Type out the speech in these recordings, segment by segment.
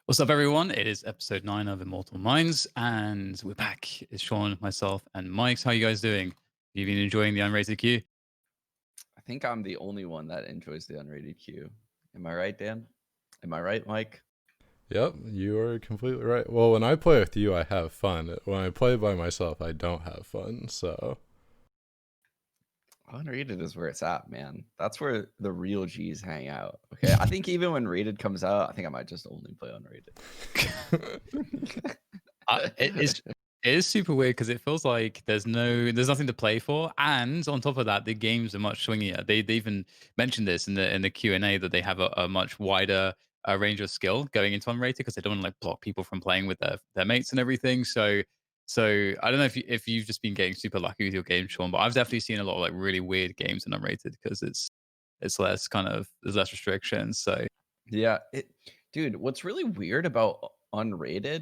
What's up, everyone? It is episode 9 of Immortal Minds, and we're back. It's Sean, myself, and Mike's. How you guys doing? You been enjoying the unrated queue? I think I'm the only one that enjoys the unrated queue. Am I right, Dan? Am I right, Mike? Yep, you are completely right. Well, when I play with you, I have fun. When I play by myself, I don't have fun. So, Unrated is where it's at, man. That's where the real G's hang out. Okay. I think even when rated comes out, I think I might just only play unrated. It is super weird because it feels like there's nothing to play for, and on top of that, the games are much swingier. They even mentioned this in the Q&A that they have a much wider range of skill going into unrated because they don't want to like block people from playing with their mates and everything. So I don't know if you've just been getting super lucky with your game, Sean, but I've definitely seen a lot of like really weird games in unrated because it's less kind of there's less restrictions. So Yeah. Dude, what's really weird about unrated,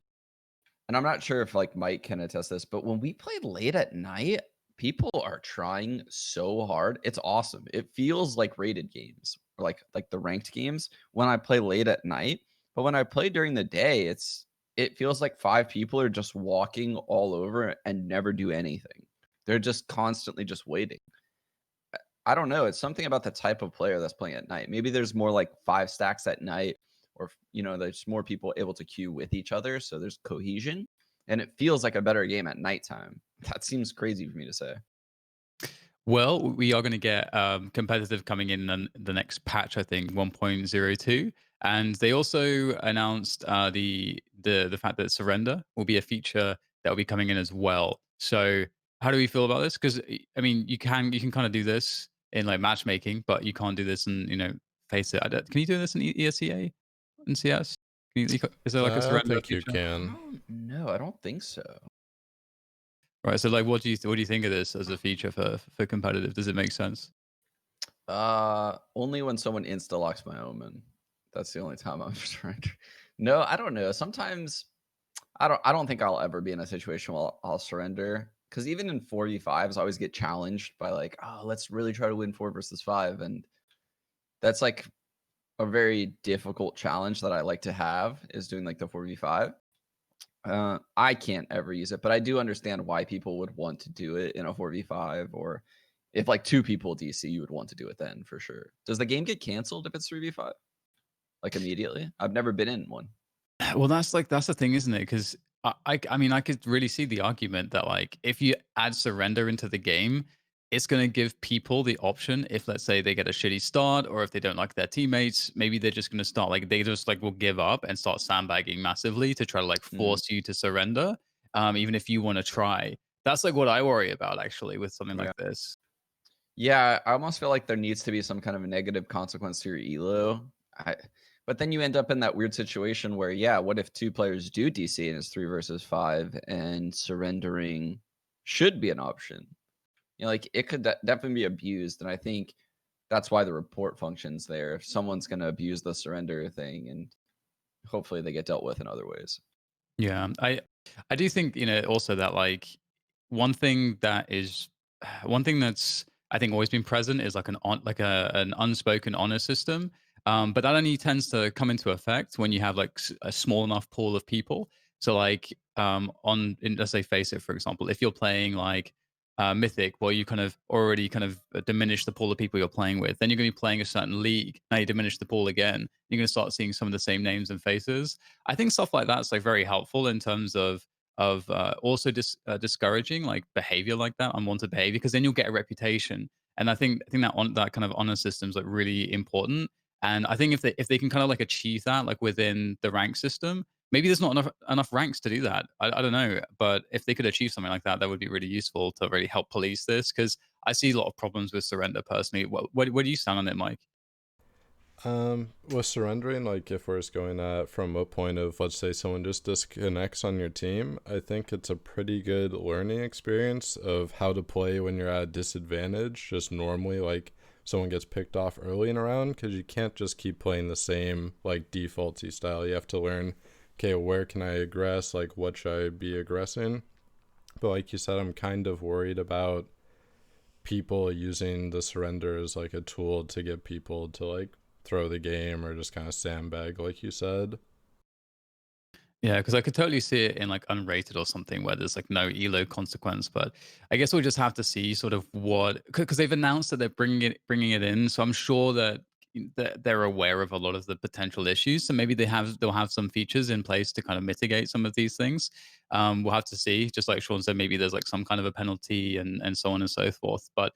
and I'm not sure if like Mike can attest this, but when we play late at night, people are trying so hard. It's awesome. It feels like rated games or like the ranked games when I play late at night. But when I play during the day, it feels like five people are just walking all over and never do anything. They're just constantly just waiting. I don't know. It's something about the type of player that's playing at night. Maybe there's more like five stacks at night, or there's more people able to queue with each other, so there's cohesion, and it feels like a better game at nighttime. That seems crazy for me to say. well, we are going to get competitive coming in the next patch, I think 1.02, and they also announced the fact that surrender will be a feature that will be coming in as well. So, how do we feel about this? Because I mean, you can kind of do this in like matchmaking, but you can't do this in face it. Can you do this in ESEA and CS? Is there like a I surrender think you feature? I can. don't know. I don't think so. Right. So, like, what do you think of this as a feature for competitive? Does it make sense? Only when someone insta locks my omen. That's the only time I'm surrender. No, I don't know. Sometimes I don't think I'll ever be in a situation where I'll surrender. Because even in 4v5s, I always get challenged by like, oh, let's really try to win 4 versus 5. And that's like a very difficult challenge that I like to have is doing like the 4v5. I can't ever use it, but I do understand why people would want to do it in a 4v5, or if like two people DC, you would want to do it then for sure. Does the game get canceled if it's 3v5? Like immediately? I've never been in one. Well, that's the thing, isn't it? Because I mean, I could really see the argument that like if you add surrender into the game, it's going to give people the option. If let's say they get a shitty start, or if they don't like their teammates, maybe they're just going to start like they just like will give up and start sandbagging massively to try to like Mm, force you to surrender, even if you want to try. That's like what I worry about actually with something yeah. like this. Yeah, I almost feel like there needs to be some kind of a negative consequence to your elo. But then you end up in that weird situation where, yeah, what if two players do DC and it's 3 versus 5 and surrendering should be an option? Like it could definitely be abused. And I think that's why the report functions there. If someone's going to abuse the surrender thing, and hopefully they get dealt with in other ways. Yeah, I do think also that like one thing that is one thing that's I think always been present is like an unspoken honor system. But that only tends to come into effect when you have like a small enough pool of people. So like let's say face it for example, if you're playing like Mythic, well, you kind of already kind of diminish the pool of people you're playing with. Then you're going to be playing a certain league. Now you diminish the pool again. You're going to start seeing some of the same names and faces. I think stuff like that's like very helpful in terms of also discouraging like behavior like that, unwanted behavior, because then you'll get a reputation. And I think that on that kind of honor system is like really important. And I think if they can kind of like achieve that like within the rank system, maybe there's not enough ranks to do that. I don't know, but if they could achieve something like that, that would be really useful to really help police this because I see a lot of problems with surrender personally. What do you stand on it, Mike? With surrendering, like if we're just going at from a point of, let's say someone just disconnects on your team, I think it's a pretty good learning experience of how to play when you're at a disadvantage. Just normally, like someone gets picked off early in a round, because you can't just keep playing the same like defaulty style. You have to learn, okay, where can I aggress? Like what should I be aggressing? But like you said, I'm kind of worried about people using the surrender as like a tool to get people to like throw the game or just kind of sandbag, like you said. Yeah, because I could totally see it in like unrated or something where there's like no elo consequence. But I guess we'll just have to see sort of what, because they've announced that they're bringing it in. So I'm sure that they're aware of a lot of the potential issues. So maybe they'll have some features in place to kind of mitigate some of these things. We'll have to see. Just like Sean said, maybe there's like some kind of a penalty and so on and so forth. But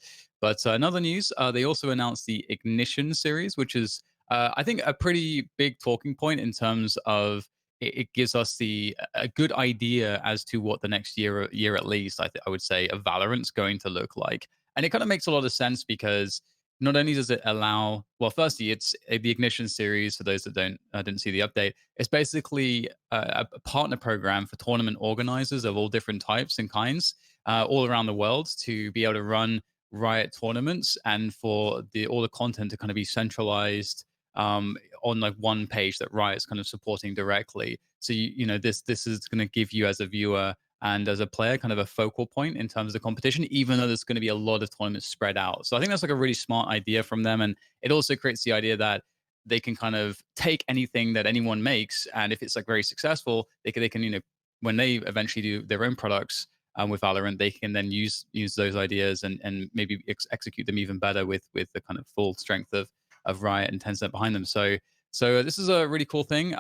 in other news, they also announced the Ignition series, which is I think a pretty big talking point in terms of it gives us a good idea as to what the next year at least I would say of Valorant's going to look like, and it kind of makes a lot of sense because not only does it allow, well, firstly, it's the Ignition series. For those that didn't see the update, it's basically a partner program for tournament organizers of all different types and kinds all around the world to be able to run Riot tournaments and for the all the content to kind of be centralized on like one page that Riot's kind of supporting directly. So this is going to give you as a viewer and as a player kind of a focal point in terms of the competition, even though there's going to be a lot of tournaments spread out. So I think that's like a really smart idea from them, and it also creates the idea that they can kind of take anything that anyone makes, and if it's like very successful, they can when they eventually do their own products. With Valorant, they can then use those ideas and maybe execute them even better with the kind of full strength of Riot and Tencent behind them. So this is a really cool thing.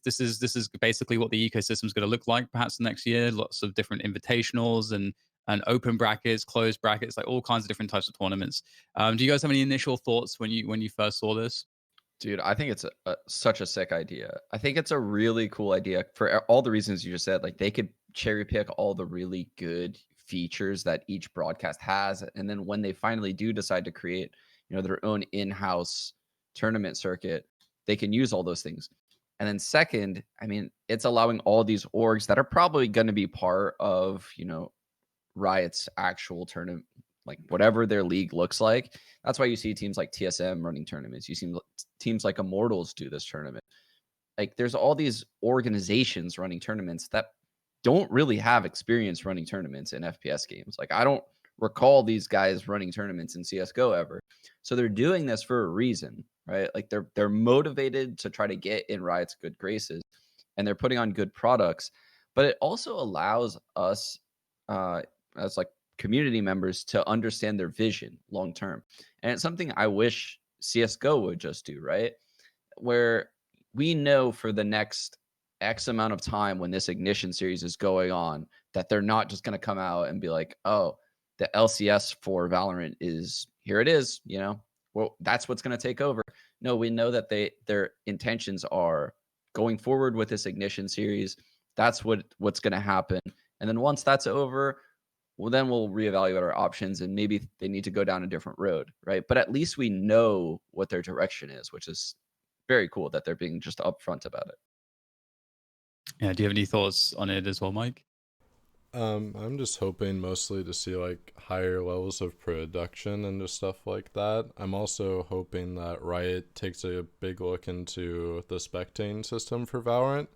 This is basically what the ecosystem is going to look like perhaps the next year. Lots of different invitationals and open brackets, closed brackets, like all kinds of different types of tournaments. Do you guys have any initial thoughts when you first saw this? Dude, I think it's such a sick idea. I think it's a really cool idea for all the reasons you just said. Like they could cherry pick all the really good features that each broadcast has, and then when they finally do decide to create, their own in-house tournament circuit, they can use all those things. And then second, I mean, it's allowing all these orgs that are probably going to be part of, Riot's actual tournament, like whatever their league looks like. That's why you see teams like TSM running tournaments. You see teams like Immortals do this tournament. Like there's all these organizations running tournaments that don't really have experience running tournaments in FPS games. Like I don't recall these guys running tournaments in CS:GO ever. So they're doing this for a reason, right? Like they're motivated to try to get in Riot's good graces, and they're putting on good products. But it also allows us as like community members to understand their vision long term. And it's something I wish CS:GO would just do, right? Where we know for the next X amount of time when this Ignition series is going on that they're not just going to come out and be like, oh, the LCS for Valorant is here it is, well, that's what's going to take over. No, we know that their intentions are going forward with this Ignition series. That's what's going to happen. And then once that's over, well, then we'll reevaluate our options and maybe they need to go down a different road, right? But at least we know what their direction is, which is very cool that they're being just upfront about it. Yeah, do you have any thoughts on it as well, Mike? I'm just hoping mostly to see like higher levels of production and just stuff like that. I'm also hoping that Riot takes a big look into the spectating system for Valorant,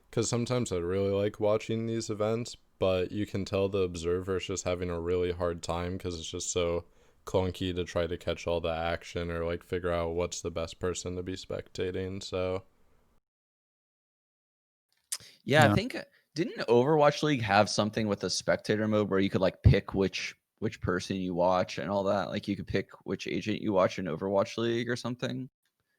because sometimes I really like watching these events, but you can tell the observer's just having a really hard time because it's just so clunky to try to catch all the action or like figure out what's the best person to be spectating. So Yeah, I Yeah. think didn't Overwatch League have something with a spectator mode where you could like pick which person you watch and all that? Like you could pick which agent you watch in Overwatch League or something.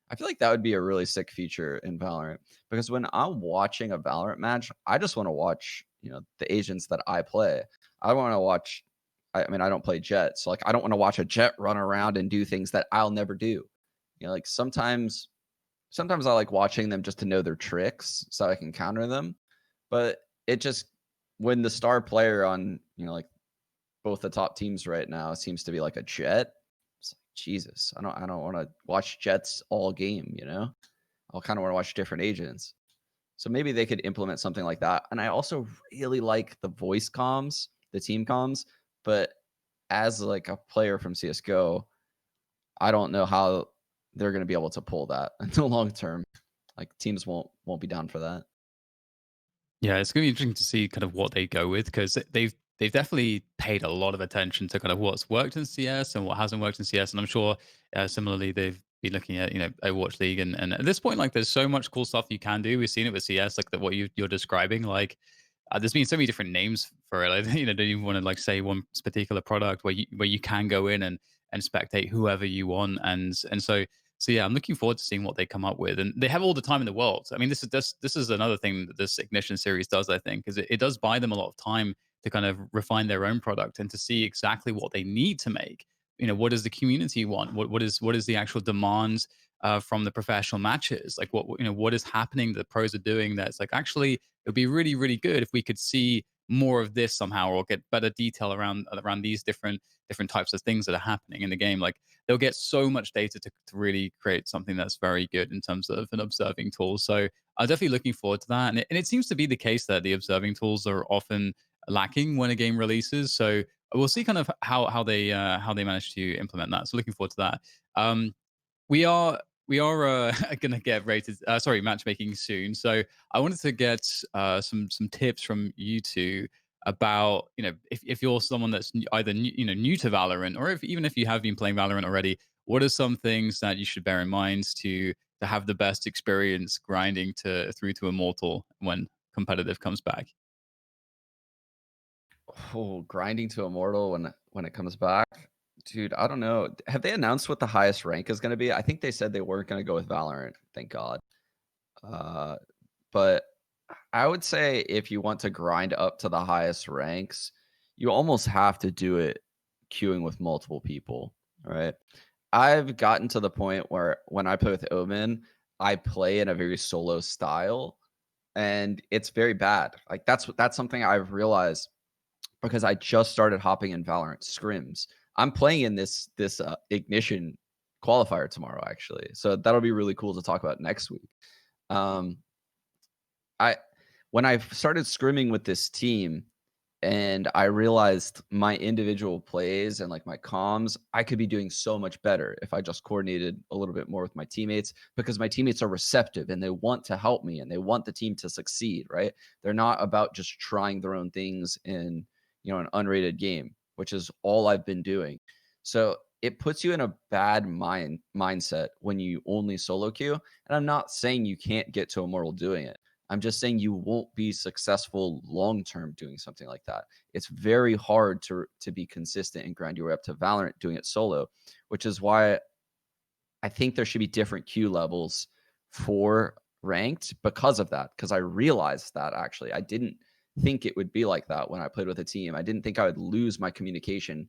I feel like that would be a really sick feature in Valorant because when I'm watching a Valorant match, I just want to watch, the agents that I play. I want to watch. I mean, I don't play Jet, so like I don't want to watch a Jet run around and do things that I'll never do. Like sometimes I like watching them just to know their tricks so I can counter them. But it just when the star player on, like both the top teams right now seems to be like a Jet, it's like, Jesus, I don't want to watch Jets all game. I'll kind of want to watch different agents. So maybe they could implement something like that. And I also really like the voice comms, the team comms, but as like a player from CS:GO, I don't know how they're going to be able to pull that in the long term. Like teams won't be down for that. Yeah, it's gonna be interesting to see kind of what they go with because they've definitely paid a lot of attention to kind of what's worked in CS and what hasn't worked in CS, and I'm sure similarly be looking at, Overwatch League, and at this point, like, there's so much cool stuff you can do. We've seen it with CS, like what you're describing. Like, there's been so many different names for it. I don't even want to like say one particular product where you can go in and spectate whoever you want, and so yeah, I'm looking forward to seeing what they come up with, and they have all the time in the world. I mean, this is another thing that this Ignition series does, I think, is it does buy them a lot of time to kind of refine their own product and to see exactly what they need to make. What does the community want? What is the actual demands from the professional matches? Like what is happening that the pros are doing that's like, actually, it would be really really good if we could see more of this somehow, or get better detail around these different types of things that are happening in the game. Like, they'll get so much data to really create something that's very good in terms of an observing tool. So I'm definitely looking forward to that. And it seems to be the case that the observing tools are often lacking when a game releases. So we'll see kind of how they manage to implement that. So looking forward to that. We are going to get matchmaking soon. So I wanted to get some tips from you two about, if you're someone that's either new to Valorant, or even if you have been playing Valorant already, what are some things that you should bear in mind to have the best experience grinding to through to Immortal when competitive comes back? Oh, grinding to immortal when it comes back. Dude, I don't know. Have they announced what the highest rank is going to be? I think they said they weren't going to go with Valorant. Thank God. Uh, but I would say if you want to grind up to the highest ranks, you almost have to do it queuing with multiple people. Right. I've gotten to the point where when I play with Omen, I play in a very solo style, and it's very bad. Like that's something I've realized because I just started hopping in Valorant scrims. I'm playing in this Ignition qualifier tomorrow, actually. So that'll be really cool to talk about next week. Um, I when I started scrimming with this team, and I realized my individual plays and like my comms, I could be doing so much better if I just coordinated a little bit more with my teammates, because my teammates are receptive and they want to help me and they want the team to succeed, right? They're not about just trying their own things in, an unrated game, which is all I've been doing. So it puts you in a bad mindset when you only solo queue. And I'm not saying you can't get to Immortal doing it. I'm just saying you won't be successful long term doing something like that. It's very hard to be consistent and grind your way up to Valorant doing it solo, which is why I think there should be different queue levels for ranked because of that. Because I realized that actually I didn't think it would be like that when I played with a team. I didn't think I would lose my communication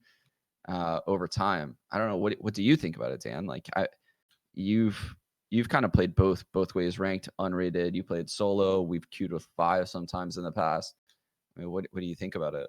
over time. I don't know, what do you think about it, Dan? Like you've kind of played both ways, ranked, unrated. You played solo. We've queued with 5 sometimes in the past. I mean, what do you think about it?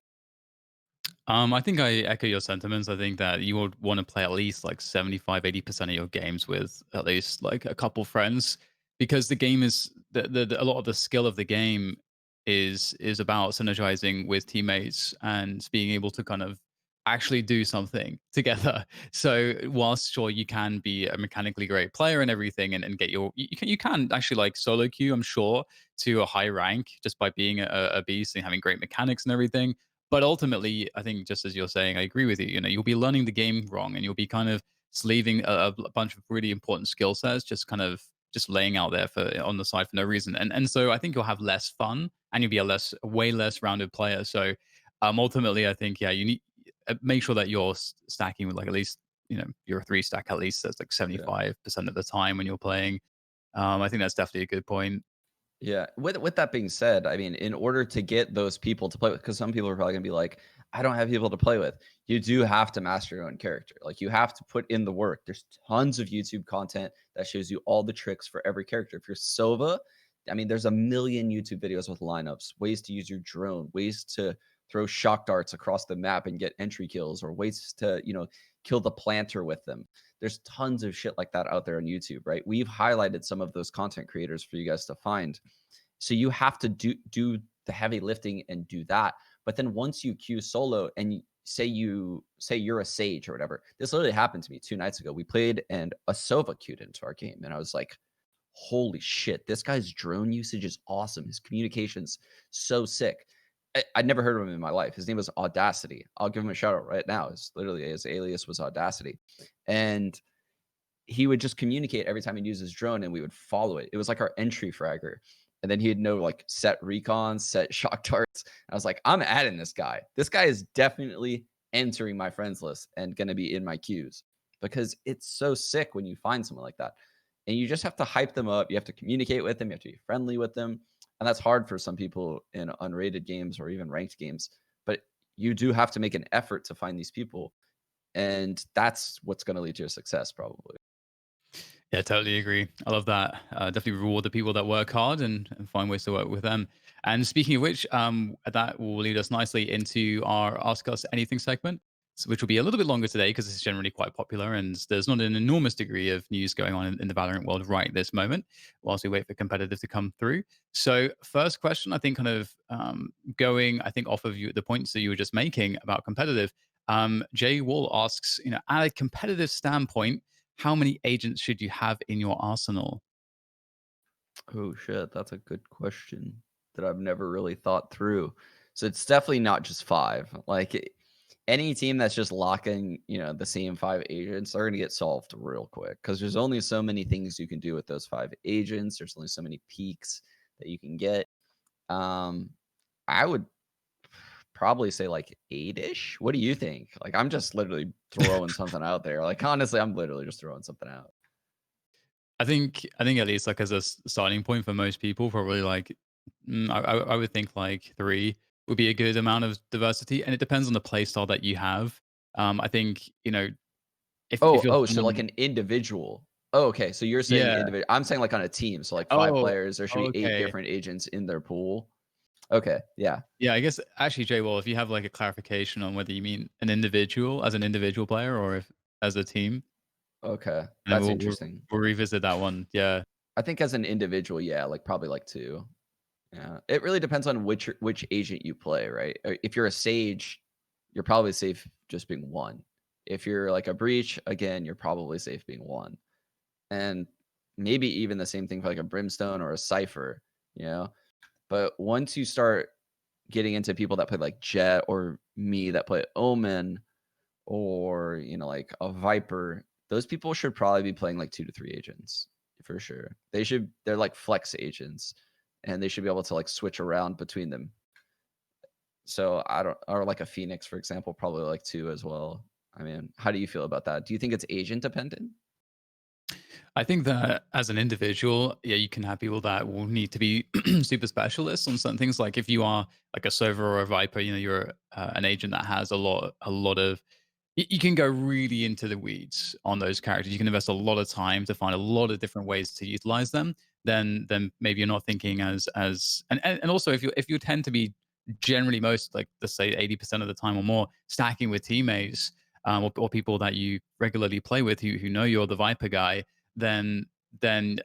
I think I echo your sentiments. I think that you would want to play at least like 75-80% of your games with at least like a couple friends, because the game is a lot of the skill of the game is about synergizing with teammates and being able to kind of actually do something together. So whilst sure you can be a mechanically great player and everything, and get you can actually like solo queue, I'm sure, to a high rank just by being a beast and having great mechanics and everything. But ultimately, I think, just as you're saying, I agree with you. You'll be learning the game wrong, and you'll be kind of sleeving a bunch of really important skill sets, just laying out there for on the side for no reason. And so I think you'll have less fun, and you'll be a way less rounded player. So ultimately, I think, yeah, you need make sure that you're stacking with like at least, your three stack at least. That's like Yeah. 75% of the time when you're playing. I think that's definitely a good point. Yeah. With that being said, I mean, in order to get those people to play with, because some people are probably gonna be like, I don't have people to play with. You do have to master your own character. Like, you have to put in the work. There's tons of YouTube content that shows you all the tricks for every character. If you're Sova, I mean, there's a million YouTube videos with lineups, ways to use your drone, ways to throw shock darts across the map and get entry kills, or ways to, kill the planter with them. There's tons of shit like that out there on YouTube, right? We've highlighted some of those content creators for you guys to find. So you have to do the heavy lifting and do that. But then once you queue solo and say you're a sage or whatever, this literally happened to me 2 nights ago. We played and a Sova queued into our game, and I was like, holy shit, this guy's drone usage is awesome. His communication's so sick. I'd never heard of him in my life. His name was Audacity. I'll give him a shout out right now. His alias was Audacity. And he would just communicate every time he'd use his drone, and we would follow it. It was like our entry fragger. And then he'd know like set recons, set shock darts. I was like, I'm adding this guy. This guy is definitely entering my friends list and going to be in my queues, because it's so sick when you find someone like that. And you just have to hype them up. You have to communicate with them. You have to be friendly with them. And that's hard for some people in unrated games or even ranked games. But you do have to make an effort to find these people. And that's what's going to lead to your success, probably. Yeah, totally agree. I love that. Definitely reward the people that work hard and find ways to work with them. And speaking of which, that will lead us nicely into our Ask Us Anything segment, which will be a little bit longer today because it's generally quite popular and there's not an enormous degree of news going on in the Valorant world right this moment, whilst we wait for competitive to come through. So, first question, I think, kind of going, I think, off of the points that you were just making about competitive. Jay Wall asks, at a competitive standpoint, how many agents should you have in your arsenal? Oh shit, that's a good question that I've never really thought through. So it's definitely not just 5. Like any team that's just locking, the same 5 agents are going to get solved real quick, because there's only so many things you can do with those 5 agents. There's only so many peaks that you can get. I would probably say like 8-ish. What do you think? Like, I'm just literally throwing something out there. Like, honestly, I'm literally just throwing something out. I think at least like as a starting point for most people, probably like I would think like 3 would be a good amount of diversity, and it depends on the play style that you have. I think if you're So like someone, an individual. Oh, okay. So you're saying yeah. individual. I'm saying like on a team. So like 5 Oh, players, there should be 8 okay. different agents in their pool. Okay. Yeah. Yeah, I guess actually, Jay, well, if you have like a clarification on whether you mean an individual as an individual player or if as a team, Okay. and then That's we'll interesting. we'll revisit that one. Yeah. I think as an individual, yeah, like probably like 2. Yeah. It really depends on which agent you play, right? If you're a sage, you're probably safe just being 1. If you're like a breach, again, you're probably safe being 1. And maybe even the same thing for like a brimstone or a cipher, you know? But once you start getting into people that play like Jet, or me that play Omen, or like a Viper, those people should probably be playing like 2 to 3 agents for sure. They're like flex agents, and they should be able to like switch around between them. So I don't, or like a Phoenix, for example, probably like 2 as well. I mean, how do you feel about that? Do you think it's agent dependent? I think that as an individual, yeah, you can have people that will need to be super specialists on certain things. Like if you are like a Sova or a Viper, you're an agent that has a lot of. You can go really into the weeds on those characters. You can invest a lot of time to find a lot of different ways to utilize them. Then maybe you're not thinking as and also if you tend to be generally most like let's say 80% of the time or more stacking with teammates or people that you regularly play with who know you're the Viper guy, then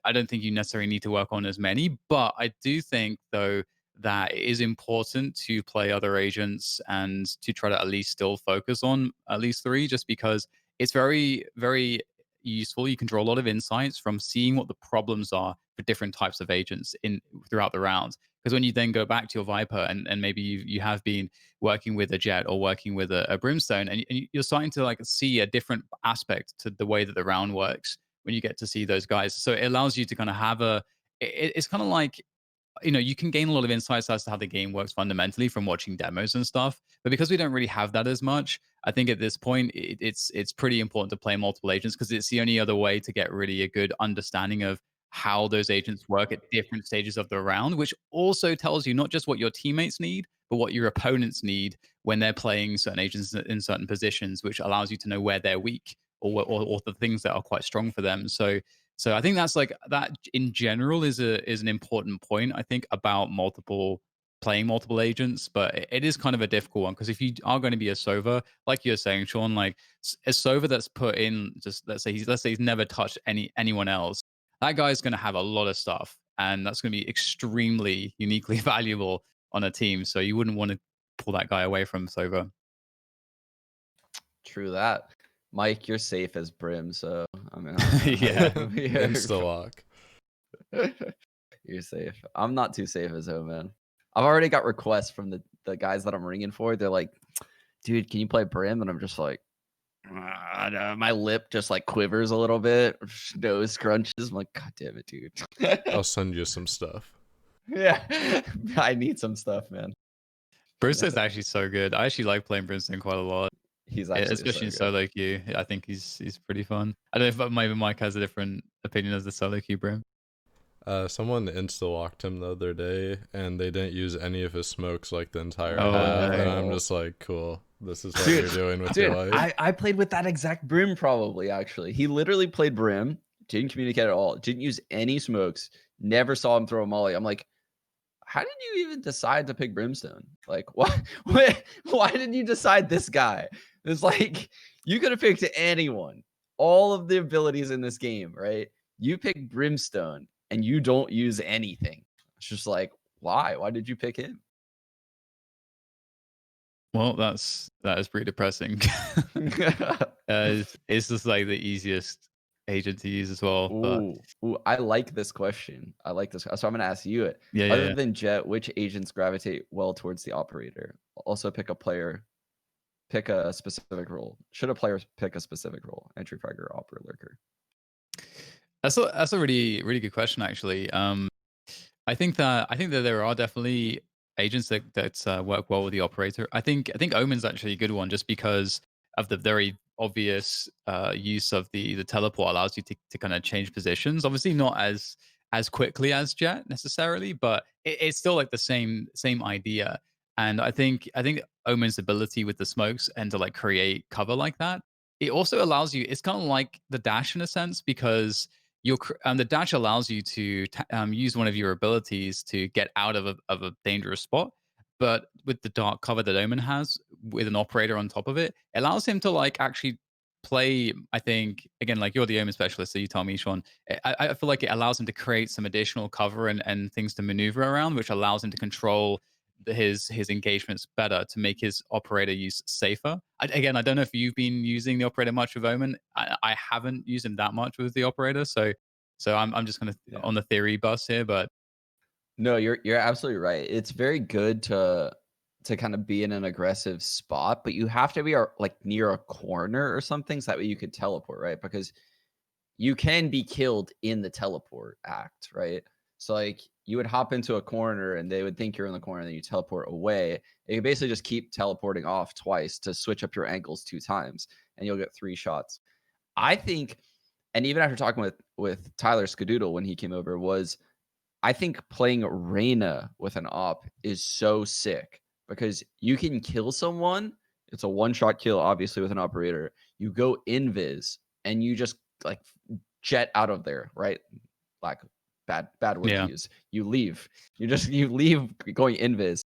I don't think you necessarily need to work on as many. But I do think though that it is important to play other agents and to try to at least still focus on at least 3, just because it's very, very useful. You can draw a lot of insights from seeing what the problems are for different types of agents in throughout the rounds. Because when you then go back to your Viper and maybe you have been working with a Jet or working with a Brimstone, and you're starting to like see a different aspect to the way that the round works when you get to see those guys. So it allows you to kind of have it's kind of like you can gain a lot of insights as to how the game works fundamentally from watching demos and stuff. But because we don't really have that as much, I think at this point it's pretty important to play multiple agents because it's the only other way to get really a good understanding of how those agents work at different stages of the round, which also tells you not just what your teammates need, but what your opponents need when they're playing certain agents in certain positions, which allows you to know where they're weak or the things that are quite strong for them. So I think that's like that in general is an important point, I think, about playing multiple agents, but it is kind of a difficult one because if you are going to be a Sova, like you're saying, Sean, like a Sova that's put in just let's say he's never touched anyone else, that guy's going to have a lot of stuff, and that's going to be extremely uniquely valuable on a team. So you wouldn't want to pull that guy away from Sova. True that. Mike, you're safe as Brim, so I mean, Yeah. Insta lock. you're safe. I'm not too safe as Omen. I've already got requests from the guys that I'm ringing for. They're like, dude, can you play Brim? And I'm just like, My lip just like quivers a little bit, nose scrunches. I'm like, God damn it, dude. I'll send you some stuff. Yeah, I need some stuff, man. Brimstone's actually so good. I actually like playing Brimstone quite a lot, He's actually so especially in good. solo queue. I think he's pretty fun. I don't know if maybe Mike has a different opinion as the solo queue Brim. Someone insta-locked him the other day, and they didn't use any of his smokes like the entire Oh half, and I'm no. just like, cool, this is what Dude, you're doing with your dude, life. I played with that exact Brim probably, actually. He literally played Brim, didn't communicate at all, didn't use any smokes, never saw him throw a molly. I'm like, how did you even decide to pick Brimstone? Like, why did you decide this guy? It's like, you could have picked anyone. All of the abilities in this game, right? You pick Brimstone and you don't use anything. It's just like, why? Why did you pick him? Well, that is pretty depressing. It's just like the easiest agent to use as well. But Ooh, I like this question. I like this. So I'm gonna ask you it. yeah, yeah, Other yeah. than Jet, which agents gravitate well towards the operator? Also pick a player, pick a specific role. Should a player pick a specific role? Entry fragger, opera, lurker. That's a really good question actually. I think that there are definitely agents that work well with the operator. I think Omen's actually a good one just because of the very obvious use of the teleport allows you to kind of change positions. Obviously, not as quickly as Jet necessarily, but it's still like the same idea. And I think Omen's ability with the smokes and to like create cover like that, it also allows you. It's kind of like the dash in a sense because the dash allows you to use one of your abilities to get out of a dangerous spot. But with the dark cover that Omen has, with an operator on top of it, it allows him to like actually play. I think again, like you're the Omen specialist, so you tell me, Sean. I feel like it allows him to create some additional cover and things to maneuver around, which allows him to control his engagements better to make his operator use safer. Again, I don't know if you've been using the operator much with Omen. I haven't used him that much with the operator, so I'm just kind of Yeah. on the theory bus here, but No, you're absolutely right. It's very good to kind of be in an aggressive spot, but you have to be like near a corner or something so that way you could teleport, right? Because you can be killed in the teleport act, right? So like you would hop into a corner and they would think you're in the corner and then you teleport away. You can basically just keep teleporting off twice to switch up your angles 2 times and you'll get 3 shots. I think, and even after talking with Tyler Skadoodle when he came over, was I think playing Reyna with an op is so sick because you can kill someone. It's a one-shot kill, obviously, with an operator. You go invis and you just like jet out of there, right? Like bad word to yeah. use. You leave. You leave going invis,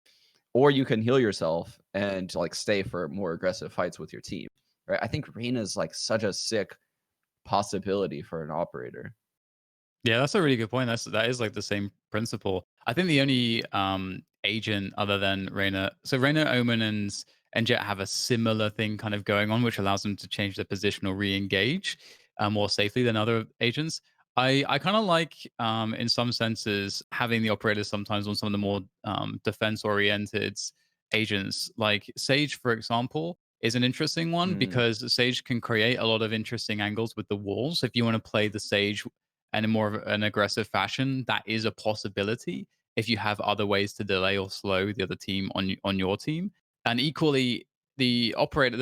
or you can heal yourself and like stay for more aggressive fights with your team. Right? I think Reyna is like such a sick possibility for an operator. Yeah, that's a really good point. That is like the same principle. I think the only agent other than Reyna, so Reyna, Omen, and Jet have a similar thing kind of going on, which allows them to change their position or re-engage more safely than other agents. I kind of like, in some senses, having the operators sometimes on some of the more defense-oriented agents, like Sage, for example. Is an interesting one Mm, because Sage can create a lot of interesting angles with the walls. If you want to play the Sage and in more of an aggressive fashion, that is a possibility if you have other ways to delay or slow the other team on your team. And equally, the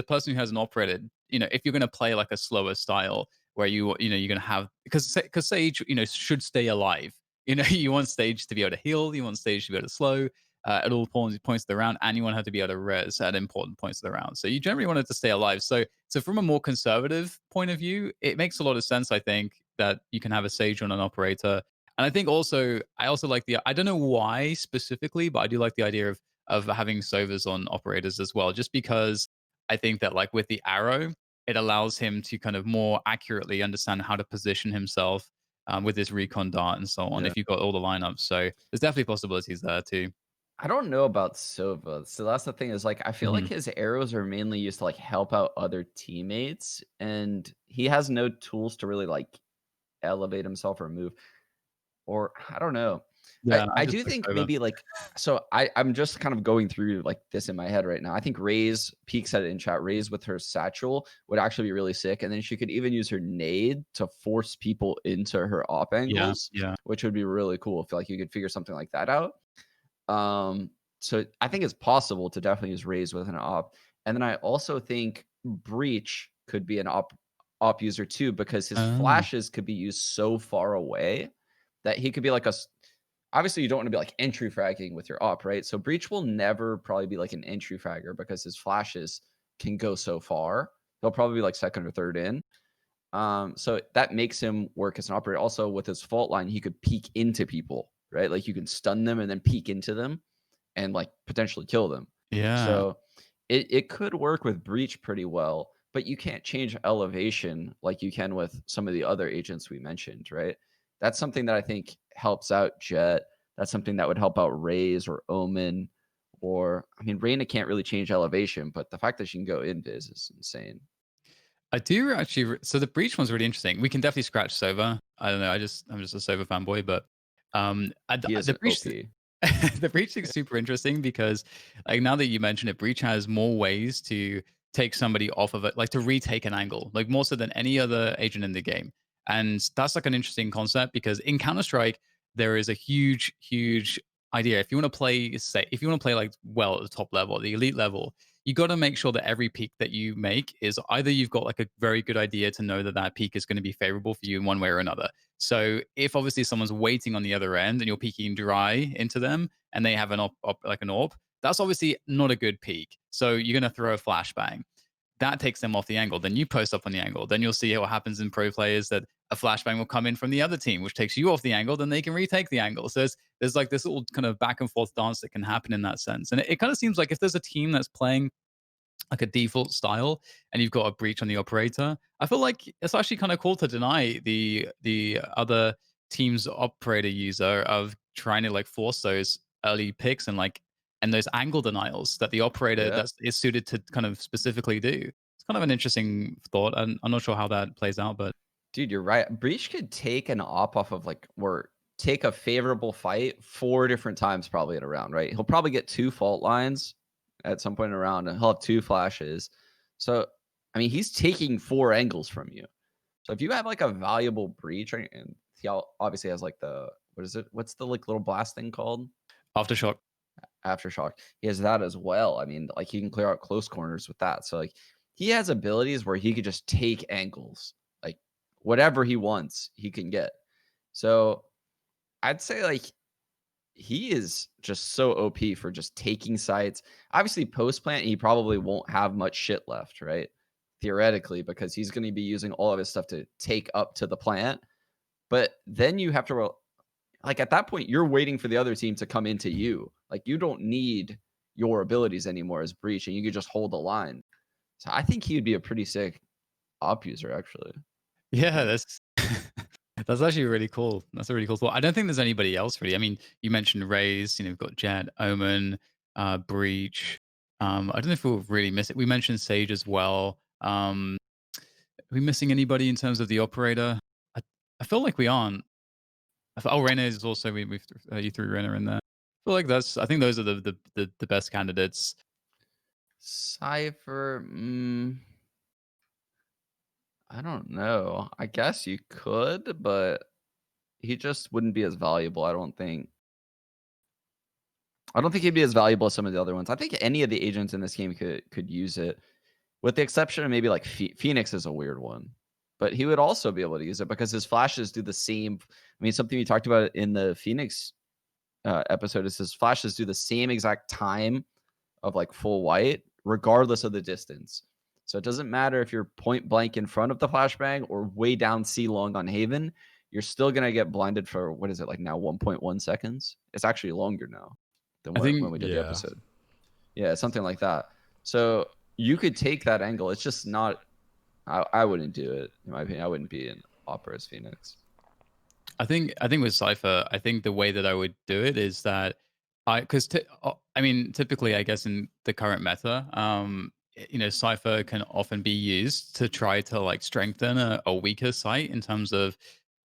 person who has an operator, if you're going to play like a slower style where you're going to have because Sage, should stay alive. You want Sage to be able to heal, you want Sage to be able to slow at all points of the round, and you want her to be able to res at important points of the round. So you generally want it to stay alive. So from a more conservative point of view, it makes a lot of sense, I think, that you can have a Sage on an operator. And I think I also like I don't know why specifically, but I do like the idea of having Sovas on operators as well, just because I think that like with the arrow, it allows him to kind of more accurately understand how to position himself with his recon dart and so on. yeah. If you've got all the lineups, so there's definitely possibilities there too. I don't know about Sova. So that's the thing is like I feel like Mhm. his arrows are mainly used to like help out other teammates and he has no tools to really like elevate himself or move. Or I don't know. Yeah, I I just do pushed think over. maybe like so I'm just kind of going through like this in my head right now. I think Raze Peak said it in chat. Raze with her satchel would actually be really sick, and then she could even use her nade to force people into her op Yeah, angles, yeah. which would be really cool. If like you could figure something like that out. Um, so I think it's possible to definitely use Raze with an op, and then I also think Breach could be an op user too because his Oh, flashes could be used so far away that he could be like obviously you don't want to be like entry fragging with your op, right? So Breach will never probably be like an entry fragger because his flashes can go so far. He'll probably be like second or third in. So that makes him work as an operator. Also, with his fault line, he could peek into people, right? Like you can stun them and then peek into them and like potentially kill them. yeah. So it could work with Breach pretty well, but you can't change elevation like you can with some of the other agents we mentioned, right? That's something that I think helps out Jet. That's something that would help out Raze or Omen. Or I mean, Reyna can't really change elevation, but the fact that she can go invis is insane. I do actually. So the breach one's really interesting. We can definitely scratch Sova. I don't know. I'm just a Sova fanboy, but He is the breach OP. the breach thing's super interesting because like now that you mention it, breach has more ways to take somebody off of it, like to retake an angle, like more so than any other agent in the game. And that's like an interesting concept because in Counter Strike there is a huge idea. If you want to play, say, if you want to play like well at the top level, the elite level, you got to make sure that every peak that you make is either you've got like a very good idea to know that that peak is going to be favorable for you in one way or another. So if obviously someone's waiting on the other end and you're peeking dry into them and they have an like an AWP, that's obviously not a good peak. So you're going to throw a flashbang. That takes them off the angle. Then you post up on the angle. Then you'll see what happens in pro players that a flashbang will come in from the other team, which takes you off the angle. Then they can retake the angle. So there's like this little kind of back and forth dance that can happen in that sense. And it kind of seems like if there's a team that's playing like a default style and you've got a breach on the operator, I feel like it's actually kind of cool to deny the other team's operator user of trying to like force those early picks and like and those angle denials that the operator Yeah. that's is suited to kind of specifically do. It's kind of an interesting thought, and I'm not sure how that plays out, but Dude, you're right. Breach could take an op off of like or take a favorable fight 4 different times probably in a round, right? He'll probably get 2 fault lines at some point in a round and he'll have 2 flashes. So, I mean, he's taking 4 angles from you. So if you have like a valuable breach right, and he obviously has like the what is it? What's the like little blast thing called? aftershock. Aftershock. He has that as well. I mean, like he can clear out close corners with that. So like he has abilities where he could just take angles. Like whatever he wants, he can get. So I'd say like he is just so OP for just taking sites. Obviously, post plant, he probably won't have much shit left, right? Theoretically, because he's going to be using all of his stuff to take up to the plant. But then you have to like at that point, you're waiting for the other team to come into you. Like you don't need your abilities anymore as breach, and you could just hold the line. So I think he would be a pretty sick op user, actually. I Yeah, think. that's that's actually really cool. That's a really cool thought. I don't think there's anybody else really. I mean, you mentioned Raze, you know, we've got Jet, Omen, Breach. I don't know if we'll really miss it. We mentioned Sage as well. Are we missing anybody in terms of the operator? I, I feel like we aren't. Oh, Reyna is also we've you threw Reyna in there. I feel like that's. I think those are the best candidates. Cypher, I don't know. I guess you could, but he just wouldn't be as valuable, I don't think. I don't think he'd be as valuable as some of the other ones. I think any of the agents in this game could use it, with the exception of maybe like Phoenix is a weird one, but he would also be able to use it because his flashes do the same. I mean, something we talked about in the Phoenix episode is his flashes do the same exact time of like full white, regardless of the distance. So it doesn't matter if you're point blank in front of the flashbang or way down C long on Haven, you're still gonna get blinded for what is it like now 1.1 seconds? It's actually longer now than I when think we did the Yeah. episode. Yeah, something like that. So you could take that angle. It's just not. I wouldn't do it in my opinion. I wouldn't be in Opera's Phoenix. I think with Cypher, I think the way that I would do it is that I mean, typically, I guess in the current meta, you know, Cypher can often be used to try to like strengthen a weaker site in terms of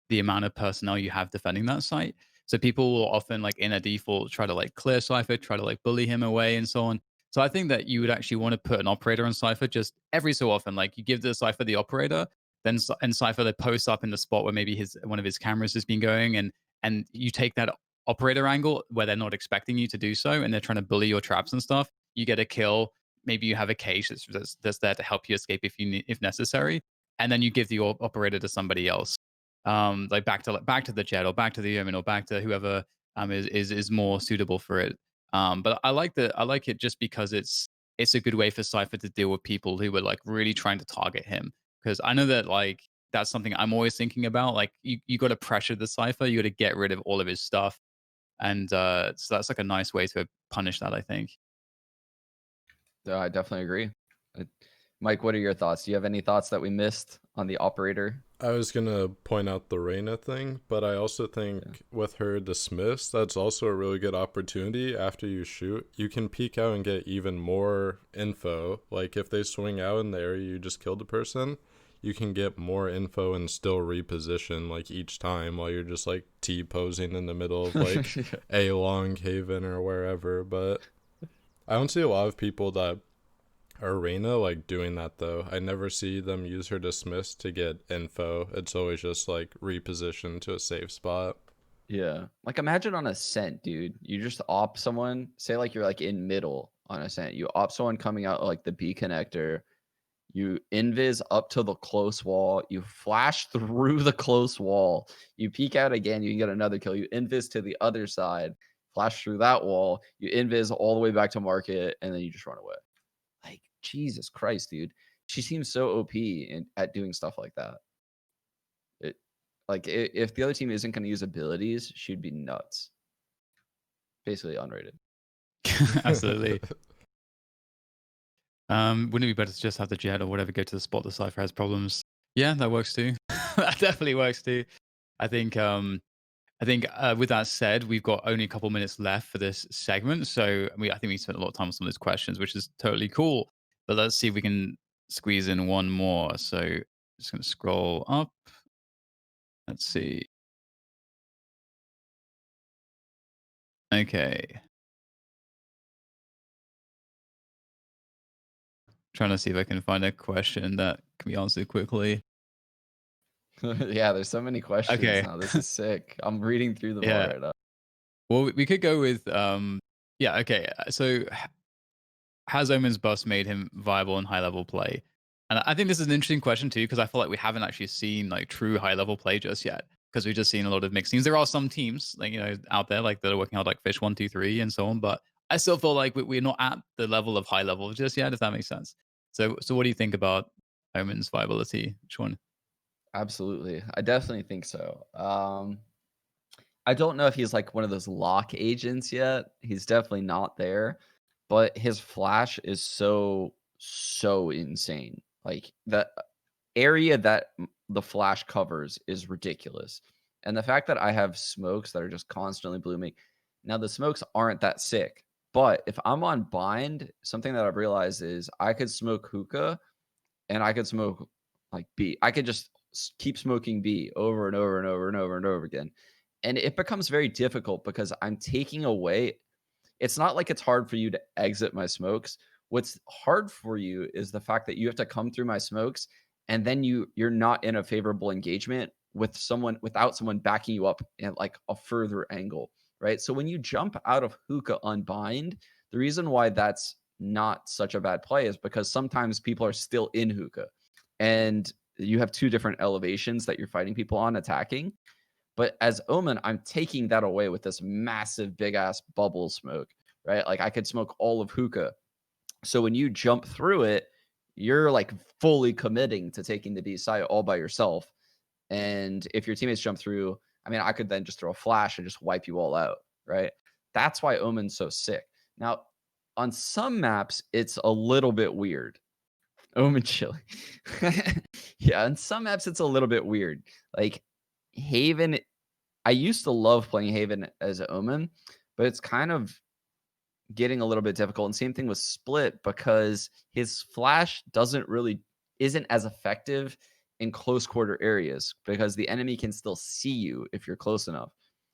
the amount of personnel you have defending that site. So people will often like in a default try to like clear Cypher, try to like bully him away and so on. So I think that you would actually want to put an operator on Cypher just every so often. Like you give the Cypher the operator, then and Cypher they post up in the spot where maybe his one of his cameras has been going, and you take that operator angle where they're not expecting you to do so, and they're trying to bully your traps and stuff. You get a kill. Maybe you have a cage that's there to help you escape if necessary, and then you give the operator to somebody else, like back to the jet or back to the Omen or back to whoever is more suitable for it. But I like it just because it's a good way for Cypher to deal with people who were like really trying to target him. Because I know that like that's something I'm always thinking about. Like you got to pressure the Cypher, you got to get rid of all of his stuff, and so that's like a nice way to punish that, I think. I definitely agree. Uh, Mike, what are your thoughts? Do you have any thoughts that we missed on the operator? I was gonna point out the Reyna thing, but I also think Yeah. with her dismiss, that's also a really good opportunity after you shoot. You can peek out and get even more info. Like if they swing out in the area you just killed a person, you can get more info and still reposition like each time while you're just like T-posing in the middle of like a long haven or wherever. But I don't see a lot of people that Arena like doing that though. I never see them use her dismiss to get info. It's always just like reposition to a safe spot. Yeah. Like imagine on Ascent, dude. You just op someone, say like you're like in middle on Ascent. You op someone coming out like the B connector. You invis up to the close wall. You flash through the close wall. You peek out again. You can get another kill. You invis to the other side. Flash through that wall. You invis all the way back to market, and then you just run away. Like Jesus Christ, dude. She seems so OP at doing stuff like that. It like if the other team isn't going to use abilities, she'd be nuts. Basically unrated. Absolutely. Wouldn't it be better to just have the jet or whatever go to the spot the Cypher has problems? Yeah, that works too. That definitely works too. I think with that said, we've got only a couple minutes left for this segment, so I think we spent a lot of time on some of those questions, which is totally cool. But let's see if we can squeeze in one more. So just gonna scroll up. Let's see. Okay. Trying to see if I can find a question that can be answered quickly. Yeah, there's so many questions Okay. now. This is sick. I'm reading through them all Yeah. right now. Well, we could go with yeah, okay. So has Omen's bust made him viable in high level play? And I think this is an interesting question too, because I feel like we haven't actually seen like true high level play just yet. Because we've just seen a lot of mixed teams. There are some teams like out there like that are working hard like Fish 123 and so on, but I still feel like we're not at the level of high level just yet, if that makes sense. So what do you think about Omen's viability? Which one? Absolutely. I definitely think so. I don't know if he's like one of those lock agents yet. He's definitely not there, but his flash is so insane. Like the area that the flash covers is ridiculous. And the fact that I have smokes that are just constantly blooming. Now the smokes aren't that sick, but if I'm on bind, something that I've realized is I could smoke hookah and I could smoke like B. I could just keep smoking B over and over and over and over and over again. And it becomes very difficult because I'm taking away. It's not like it's hard for you to exit my smokes. What's hard for you is the fact that you have to come through my smokes and then you're not in a favorable engagement with someone without someone backing you up at like a further angle, right? So when you jump out of hookah unbind, the reason why that's not such a bad play is because sometimes people are still in hookah and you have two different elevations that you're fighting people on attacking. But as Omen, I'm taking that away with this massive big ass bubble smoke, right? Like I could smoke all of hookah. So when you jump through it, you're like fully committing to taking the B side all by yourself. And if your teammates jump through, I mean, I could then just throw a flash and just wipe you all out, right? That's why Omen's so sick. Now, on some maps, it's a little bit weird. Omen chili. Yeah, on some maps, it's a little bit weird. Like Haven, I used to love playing Haven as an Omen, but it's kind of getting a little bit difficult. And same thing with Split because his flash isn't as effective in close quarter areas because the enemy can still see you if you're close enough.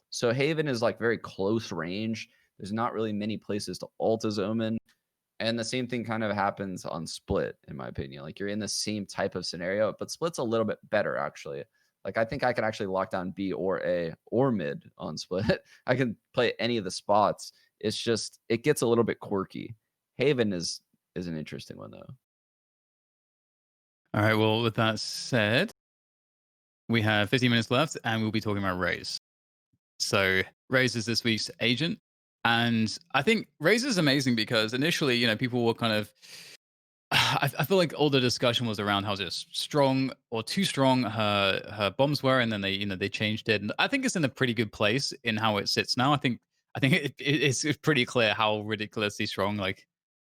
So Haven is like very close range. There's not really many places to ult as Omen. And the same thing kind of happens on Split, in my opinion. Like you're in the same type of scenario, but Split's a little bit better actually. Like I think I could actually lock down B or A or mid on Split. I can play any of the spots. It's just it gets a little bit quirky. Haven is an interesting one though. All right. Well, with that said, we have 15 minutes left, and we'll be talking about Raze. So Raze is this week's agent, and I think Raze is amazing because initially, people were kind of. I feel like all the discussion was around how just strong or too strong her bombs were, and then they changed it. And I think it's in a pretty good place in how it sits now. I think it's pretty clear how ridiculously strong like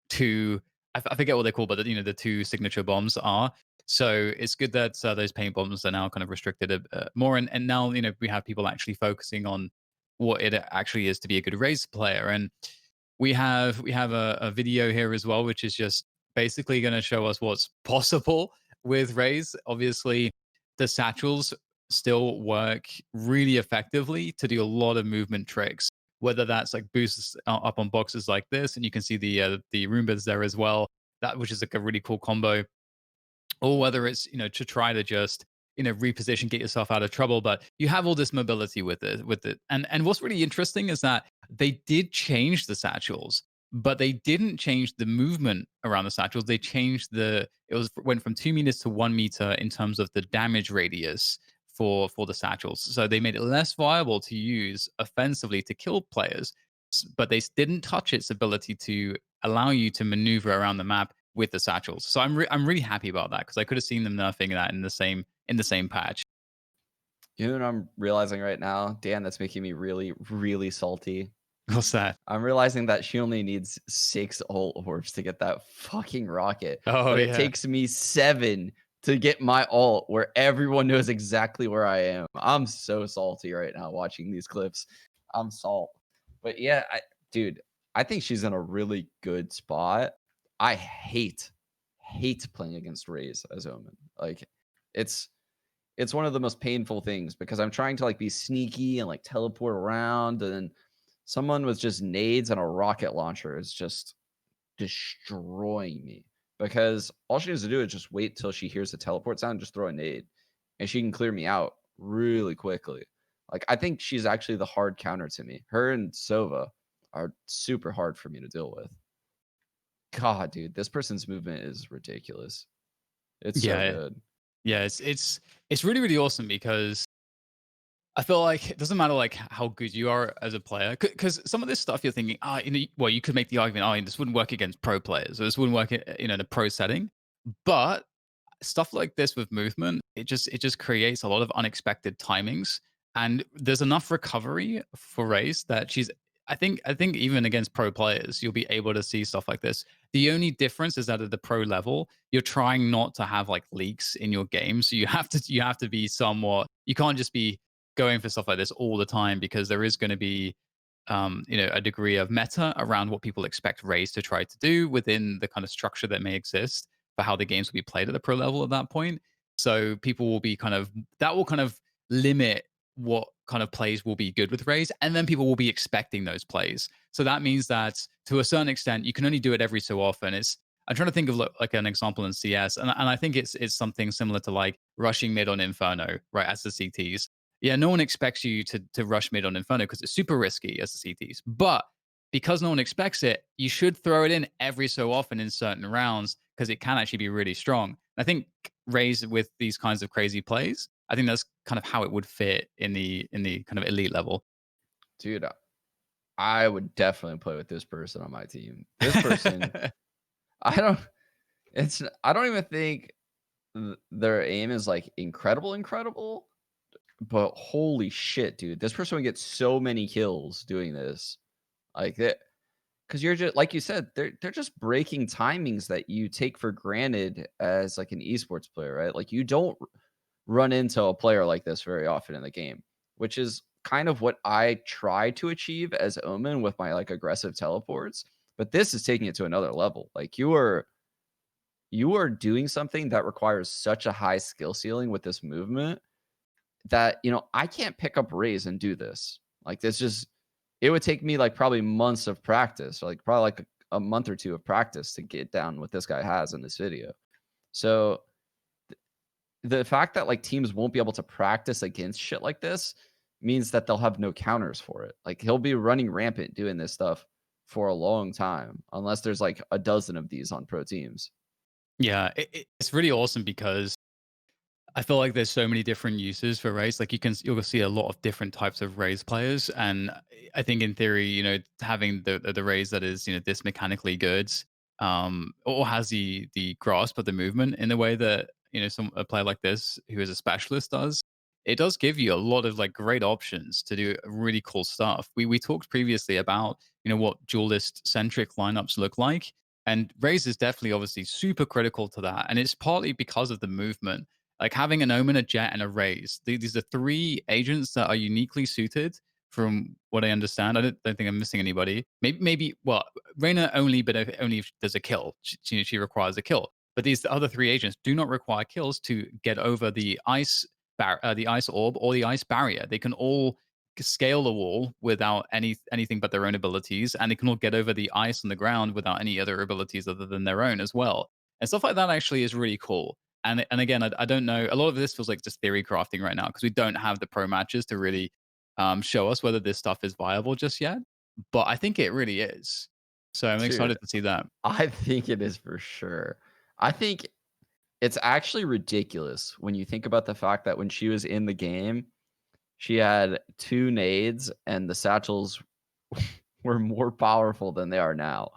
two I forget what they're called, but the two signature bombs are. So it's good that those paint bombs are now kind of restricted more, and now we have people actually focusing on what it actually is to be a good race player. And we have a video here as well, which is just basically going to show us what's possible with Raze. Obviously, the satchels still work really effectively to do a lot of movement tricks. Whether that's like boosts up on boxes like this, and you can see the Roombas there as well. That which is like a really cool combo, or whether it's to try to just reposition, get yourself out of trouble. But you have all this mobility with it. And what's really interesting is that they did change the satchels, but they didn't change the movement around the satchels. They changed went from 2 meters to 1 meter in terms of the damage radius for the satchels. So they made it less viable to use offensively to kill players, but they didn't touch its ability to allow you to maneuver around the map with the satchels. So I'm really happy about that because I could have seen them nerfing that in the same patch. You know what I'm realizing right now, Dan, that's making me really, really salty. What's that? I'm realizing that she only needs 6 ult orbs to get that fucking rocket. Oh But it yeah. takes me 7 to get my ult where everyone knows exactly where I am. I'm so salty right now watching these clips. I'm salt. But yeah, dude, I think she's in a really good spot. I hate playing against Raze as Omen. Like it's one of the most painful things because I'm trying to like be sneaky and like teleport around, and then someone with just nades and a rocket launcher is just destroying me because all she needs to do is just wait till she hears the teleport sound, just throw a nade, and she can clear me out really quickly. Like I think she's actually the hard counter to me. Her and Sova are super hard for me to deal with. God, dude, this person's movement is ridiculous. It's so Yeah. good. Yeah, it's really really awesome because I feel like it doesn't matter like how good you are as a player, because some of this stuff you're thinking, well, you could make the argument, this wouldn't work against pro players, or this wouldn't work in a pro setting, but stuff like this with movement, it just creates a lot of unexpected timings, and there's enough recovery for Race that I think even against pro players, you'll be able to see stuff like this. The only difference is that at the pro level, you're trying not to have like leaks in your game, so you have to be somewhat. You can't just be going for stuff like this all the time because there is going to be a degree of meta around what people expect Raze to try to do within the kind of structure that may exist for how the games will be played at the pro level at that point. So people will be that will kind of limit what kind of plays will be good with Raze, and then people will be expecting those plays. So that means that to a certain extent, you can only do it every so often. I'm trying to think of like an example in CS, and I think it's something similar to like rushing mid on Inferno, right? As the CTs, yeah, no one expects you to rush mid on Inferno because it's super risky as the CTs. But because no one expects it, you should throw it in every so often in certain rounds because it can actually be really strong. I think Raze with these kinds of crazy plays, I think that's kind of how it would fit in the kind of elite level. Dude, I would definitely play with this person on my team. This person, I don't I don't even think their aim is like incredible, but holy shit, dude. This person would get so many kills doing this. Like that because you're just like you said, they're just breaking timings that you take for granted as like an esports player, right? Like you don't run into a player like this very often in the game, which is kind of what I try to achieve as Omen with my like aggressive teleports. But this is taking it to another level. Like you are doing something that requires such a high skill ceiling with this movement that I can't pick up Raze and do this. Like this just it would take me like probably months of practice, or like probably like a month or two of practice to get down what this guy has in this video. So the fact that like teams won't be able to practice against shit like this means that they'll have no counters for it. Like he'll be running rampant doing this stuff for a long time, unless there's like a dozen of these on pro teams. Yeah, it's really awesome because I feel like there's so many different uses for Raze. Like you'll see a lot of different types of Raze players, and I think in theory, having the Raze that is this mechanically good, or has the grasp of the movement in the way that some a player like this who is a specialist does. It does give you a lot of like great options to do really cool stuff. We talked previously about what duelist centric lineups look like, and Raze is definitely obviously super critical to that, and it's partly because of the movement like having an Omen, a Jet, and a Raze. These are three agents that are uniquely suited from what I understand. I don't think I'm missing anybody. Maybe well, Reyna only, but only if there's a kill. She requires a kill. But these other three agents do not require kills to get over the ice orb or the ice barrier. They can all scale the wall without anything but their own abilities, and they can all get over the ice on the ground without any other abilities other than their own as well. And stuff like that actually is really cool. And again, I don't know. A lot of this feels like just theory crafting right now because we don't have the pro matches to really show us whether this stuff is viable just yet. But I think it really is. So I'm Dude, excited to see that. I think it is for sure. I think it's actually ridiculous when you think about the fact that when she was in the game, she had 2 nades and the satchels were more powerful than they are now.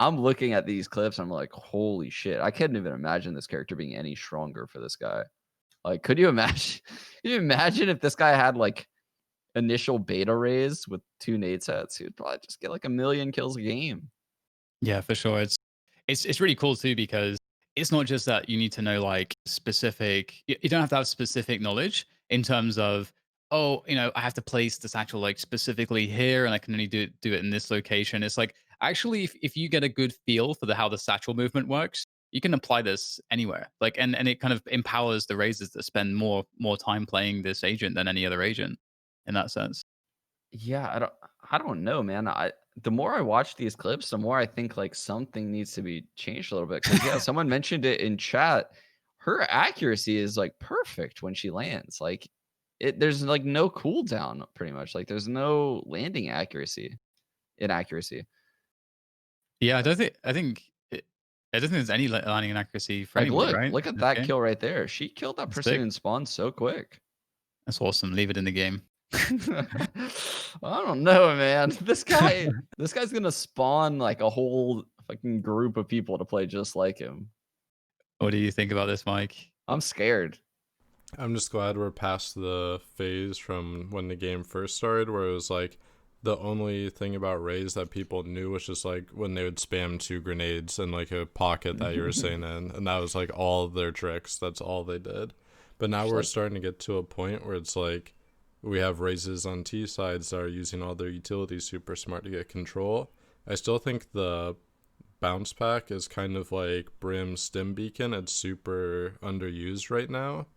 I'm looking at these clips, I'm like, "Holy shit." I couldn't even imagine this character being any stronger for this guy. Like, could you imagine could you imagine if this guy had, like, initial beta raise with 2 nade sets? He would probably just get, like, a million kills a game. Yeah, for sure. It's really cool too because it's not just that you need to know like specific. You don't have to have specific knowledge in terms of I have to place this actual like specifically here, and I can only do it in this location. It's like actually if you get a good feel for how the satchel movement works, you can apply this anywhere. Like and it kind of empowers the raisers to spend more time playing this agent than any other agent in that sense. Yeah, I don't know, man. The more I watch these clips, the more I think like something needs to be changed a little bit. Because yeah, someone mentioned it in chat. Her accuracy is like perfect when she lands. Like there's like no cooldown pretty much. Like there's no landing inaccuracy. Yeah, I don't think there's any landing inaccuracy for Like anybody, look, right? look at In this that game? kill right there. She killed that That's person sick. in spawn so quick. That's awesome. Leave it in the game. I don't know, man. This guy's gonna spawn like a whole fucking group of people to play just like him. What do you think about this, Mike? I'm scared. I'm just glad we're past the phase from when the game first started where it was like the only thing about Raze that people knew was just like when they would spam 2 grenades in like a pocket that you were saying in, and that was like all of their tricks. That's all they did. But now Just we're like starting to get to a point where it's like we have Razes on T sides that are using all their utilities super smart to get control. I still think the bounce pack is kind of like Brim's stim beacon. It's super underused right now.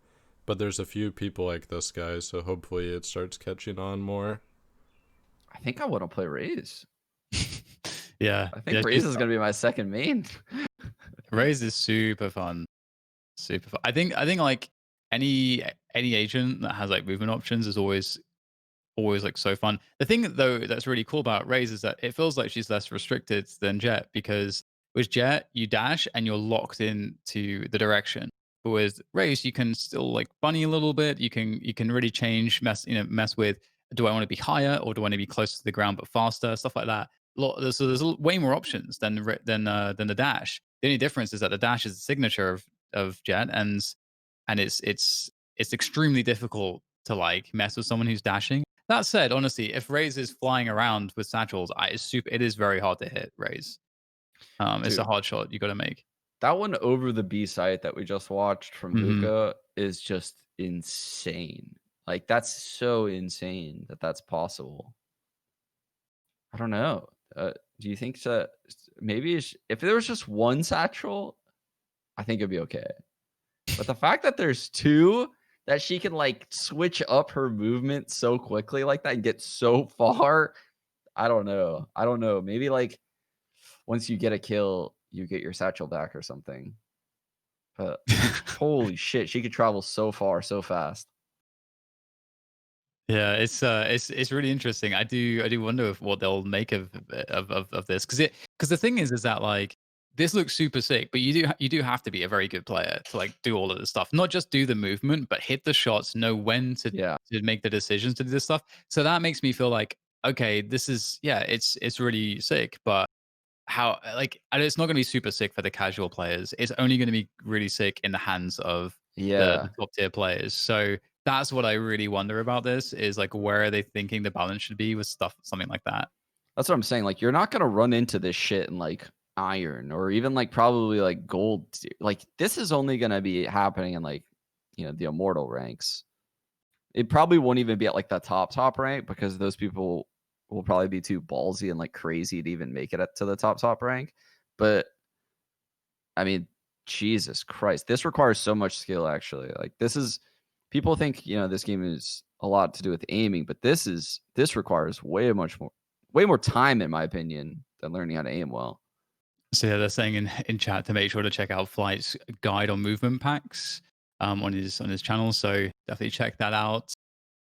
But there's a few people like this guy, so hopefully it starts catching on more. I think I want to play Raze. Yeah, I think yeah. Raze is gonna be my second main. Raze is super fun, super fun. I think like any agent that has like movement options is always like so fun. The thing though that's really cool about Raze is that it feels like she's less restricted than Jet because with Jet you dash and you're locked into the direction. But with Raze you can still like bunny a little bit. You can really change mess with do I want to be higher or do I want to be closer to the ground but faster stuff like that. There's way more options than the dash. The only difference is that the dash is the signature of Jet and it's extremely difficult to like mess with someone who's dashing. That said, honestly, if Raze is flying around with satchels, it is very hard to hit Raze. It's a Dude, hard shot you got to make. that one over the B site that we just watched from Hmm. Hookah is just insane. Like that's so insane that that's possible. I don't know. Do you think that maybe if there was just one satchel, I think it'd be okay. But the fact that there's 2, that she can like switch up her movement so quickly like that and get so far. I don't know. I don't know. Maybe like once you get a kill, you get your satchel back or something. But holy shit, she could travel so far so fast. Yeah, it's really interesting. I do wonder if what they'll make of this because the thing is that like this looks super sick, but you do have to be a very good player to like do all of this stuff. Not just do the movement, but hit the shots, know when Yeah. to make the decisions to do this stuff. So that makes me feel like okay, this is yeah, it's really sick, but how like and it's not going to be super sick for the casual players. It's only going to be really sick in the hands of the Yeah. top tier players. So that's what I really wonder about this is like where are they thinking the balance should be with stuff something like that. That's what I'm saying. Like, you're not gonna run into this shit in like iron or even like probably like gold. Like, this is only gonna be happening in like, the immortal ranks. It probably won't even be at like the top rank because those people will probably be too ballsy and like crazy to even make it up to the top rank. But I mean, Jesus Christ, this requires so much skill actually. Like this is people think, this game is a lot to do with aiming, but this requires way more time in my opinion than learning how to aim well. So yeah, they're saying in chat to make sure to check out Flight's guide on movement packs on his channel. So definitely check that out.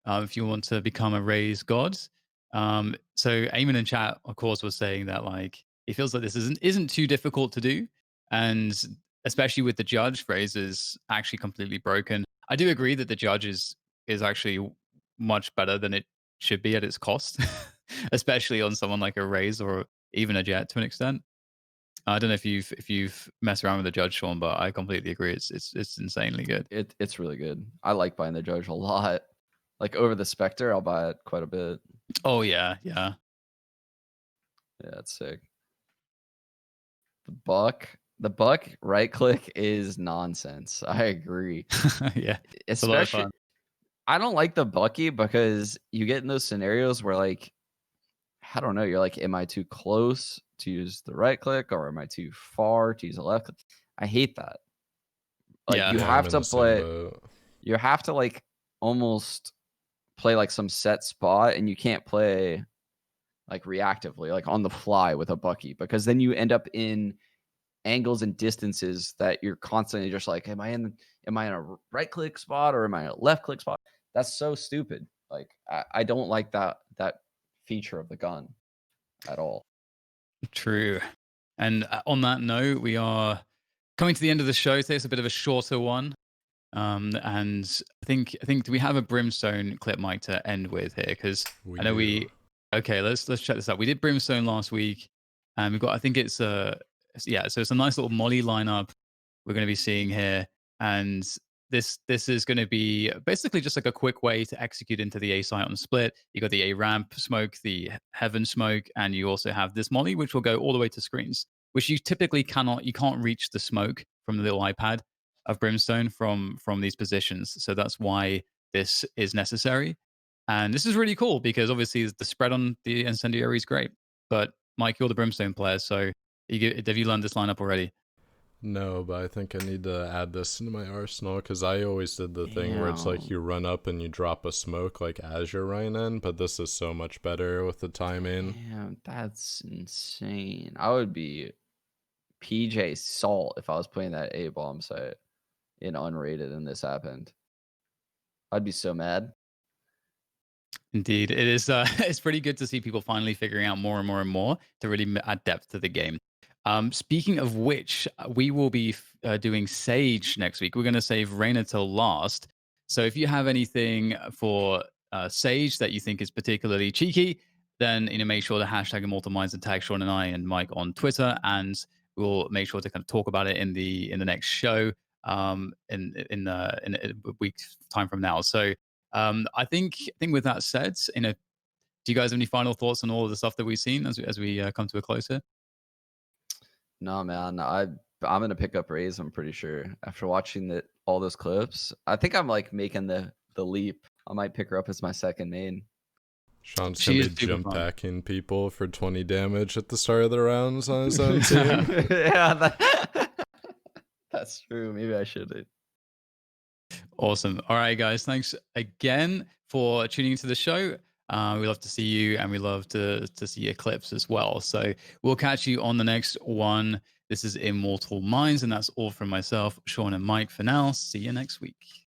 If you want to become a Raze god. So Eamon in chat, of course, was saying that like he feels like this isn't too difficult to do, and especially with the judge, Raze is actually completely broken. I do agree that the judge is actually much better than it should be at its cost, especially on someone like a Raze or even a Jet to an extent. I don't know if you've messed around with the judge, Sean, but I completely agree. It's insanely good. It's really good. I like buying the Judge a lot. Like over the Spectre, I'll buy it quite a bit. Oh yeah, yeah. Yeah, it's sick. The Buck right click is nonsense. I agree. Yeah, it's a lot of Especially fun. I don't like the Bucky because you get in those scenarios where like I don't know, you're like, am I too close to use the right click or am I too far to use the left click? I hate that. Like Yeah, Yeah, I'm in the same boat. you have to like almost play like some set spot and you can't play like reactively, like on the fly with a Bucky because then you end up in angles and distances that you're constantly just like, am I in a right click spot or am I in a left click spot? That's so stupid. Like I don't like that feature of the gun at all. true. And on that note, we are coming to the end of the show. Today it's a bit of a shorter one. And I think do we have a brimstone clip, Mike, to end with here? Because We I know do. okay, let's check this out. We did brimstone last week, and we've got I think yeah, so it's a nice little molly lineup we're going to be seeing here, and this is going to be basically just like a quick way to execute into the A site on split. You got the A ramp smoke, the heaven smoke, and you also have this molly which will go all the way to screens, which you typically you can't reach the smoke from the little iPad of brimstone from these positions. So that's why this is necessary. And this is really cool because obviously the spread on the incendiary is great. But Mike, you're the brimstone player, so have you learned this lineup already? No, but I think I need to add this into my arsenal because I always did the thing where it's like Damn. you run up and you drop a smoke like as you're running in, but this is so much better with the timing. Damn, that's insane. I would be PJ Salt if I was playing that A bomb site in unrated and this happened. I'd be so mad. Indeed, it is. It's pretty good to see people finally figuring out more and more and more to really add depth to the game. Speaking of which, we will be doing Sage next week. We're going to save Reina till last. So if you have anything for Sage that you think is particularly cheeky, then make sure to hashtag Immortal Minds and tag Sean and I and Mike on Twitter, and we'll make sure to kind of talk about it in the next show in a week's time from now. So I think with that said, do you guys have any final thoughts on all of the stuff that we've seen as we come to a close here? No, man. I'm gonna pick up Raze, I'm pretty sure. After watching all those clips. I think I'm like making the leap. I might pick her up as my second main. Sean's She gonna is be super jump fun. packing people for 20 damage at the start of the rounds on his own team. Yeah, that's true. Maybe I should. Awesome. All right, guys. Thanks again for tuning into the show. We love to see you, and we love to see your clips as well. So we'll catch you on the next one. This is Immortal Minds, and that's all from myself, Sean, and Mike for now. See you next week.